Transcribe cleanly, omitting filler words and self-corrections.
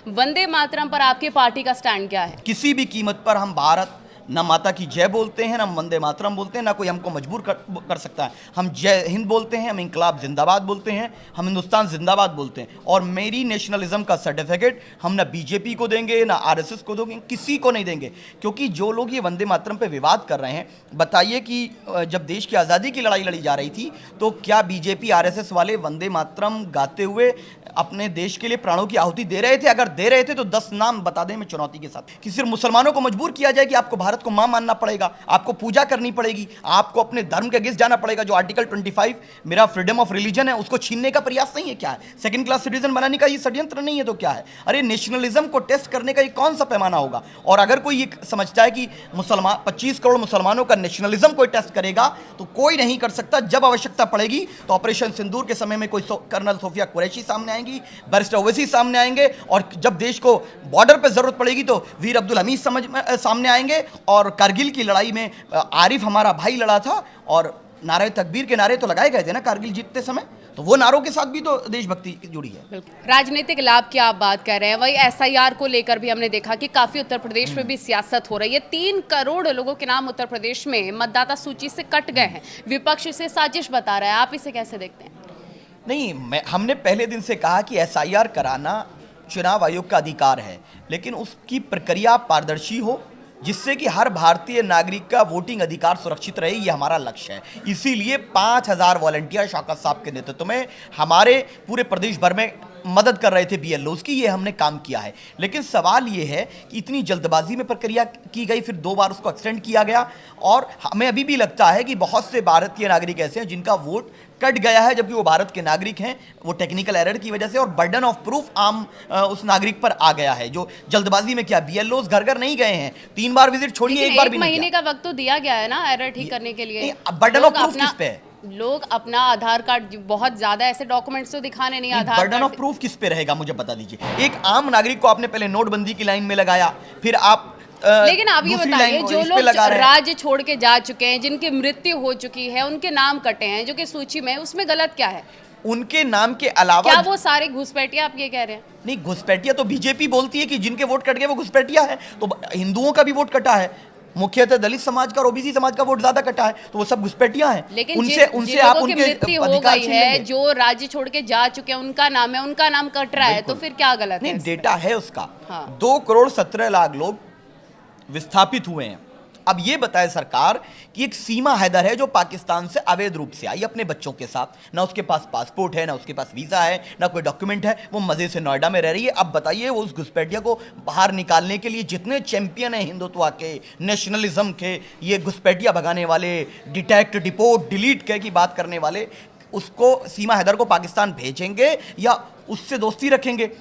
वंदे मातरम पर आपकी पार्टी का स्टैंड क्या है? किसी भी कीमत पर हम भारत ना माता की जय बोलते हैं, ना वंदे मातरम बोलते हैं, ना कोई हमको मजबूर कर सकता है। हम जय हिंद बोलते हैं, हम इंकलाब जिंदाबाद बोलते हैं, हम हिंदुस्तान जिंदाबाद बोलते हैं। और मेरी नेशनलिज्म का सर्टिफिकेट हम ना बीजेपी को देंगे, ना आरएसएस को देंगे, किसी को नहीं देंगे। क्योंकि जो लोग ये वंदे मातरम पे विवाद कर रहे हैं, बताइए कि जब देश की आज़ादी की लड़ाई लड़ी जा रही थी तो क्या बीजेपी आरएसएस वाले वंदे मातरम गाते हुए अपने देश के लिए प्राणों की आहुति दे रहे थे? अगर दे रहे थे तो 10 नाम बता दें मैं चुनौती के साथ। कि सिर्फ मुसलमानों को मजबूर किया जाए कि आपको भारत को मां मानना पड़ेगा, आपको पूजा करनी पड़ेगी, आपको अपने धर्म के अगेंस्ट जाना पड़ेगा। जो आर्टिकल 25 मेरा फ्रीडम ऑफ रिलीजन है उसको छीनने का प्रयास नहीं है क्या है? सेकंड क्लास सिटीजन बनाने का ये षड्यंत्र नहीं है तो क्या है? अरे नेशनलिज्म को टेस्ट करने का ये कौन सा पैमाना होगा? और अगर कोई ये समझता है कि मुसलमान 25 करोड़ मुसलमानों का नेशनलिज्म कोई टेस्ट करेगा तो कोई नहीं कर सकता। जब आवश्यकता पड़ेगी तो ऑपरेशन सिंदूर के समय में कोई कर्नल सोफिया कुरैशी सामने आएंगी, बैरिस्टर ओवैसी सामने आएंगे, और जब देश को बॉर्डर पर जरूरत पड़ेगी तो वीर अब्दुल हमीद सामने आएंगे। और कारगिल की लड़ाई में आरिफ हमारा भाई लड़ा था और नारे तकबीर के नारे तो लगाए गए थे ना कारगिल जीतते समय, तो वो नारों के साथ भी तो देशभक्ति जुड़ी है। राजनीतिक लाभ की आप बात कर रहे हैं, वही एसआईआर को लेकर भी हमने देखा कि काफी उत्तर प्रदेश में भी सियासत हो रही है। 3 करोड़ लोगों के नाम उत्तर प्रदेश में मतदाता सूची से कट गए हैं। विपक्ष इसे साजिश बता रहा है, आप इसे कैसे देखते हैं? नहीं, हमने पहले दिन से कहा कि एसआईआर कराना चुनाव आयोग का अधिकार है, लेकिन उसकी प्रक्रिया पारदर्शी हो जिससे कि हर भारतीय नागरिक का वोटिंग अधिकार सुरक्षित रहे। ये हमारा लक्ष्य है। इसीलिए 5000 वॉलंटियर शौकत साहब के नेतृत्व में हमारे पूरे प्रदेश भर में मदद कर रहे थे बीएलओज की, ये हमने काम किया है। लेकिन सवाल ये है कि इतनी जल्दबाजी में प्रक्रिया की गई, फिर 2 बार उसको एक्सटेंड किया गया, और हमें अभी भी लगता है कि बहुत से भारतीय नागरिक ऐसे हैं जिनका वोट कट गया है जबकि वो भारत के नागरिक हैं। वो टेक्निकल एरर की वजह से और बर्डन ऑफ प्रूफ आम उस नागरिक पर आ गया है जो जल्दबाजी में किया। बीएलओज घर घर नहीं गए हैं, 3 बार विजिट छोड़िए, एक बार भी नहीं किया। महीने का वक्त तो दिया गया है ना एरर ठीक करने के लिए। बर्डन ऑफ प्रूफ किस पे है? लोग अपना आधार कार्ड, बहुत ज्यादा ऐसे डॉक्यूमेंट्स तो दिखाने नहीं, आधार बर्डन ऑफ प्रूफ किस पे रहेगा मुझे बता दीजिए। एक आम नागरिक को आपने पहले नोटबंदी की लाइन में लगाया, फिर आप लेकिन आप ये बताइए, जो लोग राज्य छोड़ के जा चुके हैं, जिनकी मृत्यु हो चुकी है, उनके नाम कटे हैं जो कि सूची में, उसमें गलत क्या है? उनके नाम के अलावा क्या वो सारे घुसपैठिया आप ये कह रहे हैं? नहीं, घुसपैठिया तो बीजेपी बोलती है कि जिनके वोट कट गए वो घुसपैठिया है। तो हिंदुओं का भी वोट कटा है, मुख्यतः दलित समाज का और ओबीसी समाज का वोट ज्यादा कटा है, तो वो सब घुसपैठिया हैं। लेकिन उनसे आप उनके मृत्यु हो गई है, जो राज्य छोड़ के जा चुके हैं, उनका नाम है, उनका नाम कट रहा है, तो फिर क्या गलत है? नहीं, डेटा है उसका। हाँ। 2 करोड़ 17 लाख लोग विस्थापित हुए हैं। अब ये बताए सरकार कि एक सीमा हैदर है जो पाकिस्तान से अवैध रूप से आई अपने बच्चों के साथ, ना उसके पास पासपोर्ट है, ना उसके पास वीज़ा है, ना कोई डॉक्यूमेंट है, वो मज़े से नोएडा में रह रही है। अब बताइए, वो उस घुसपैठिया को बाहर निकालने के लिए जितने चैंपियन हैं हिंदुत्व के, नेशनलिज्म के, ये घुसपैठिया भगाने वाले, डिटेक्ट, डिपोर्ट, डिलीट की बात करने वाले, उसको सीमा हैदर को पाकिस्तान भेजेंगे या उससे दोस्ती रखेंगे?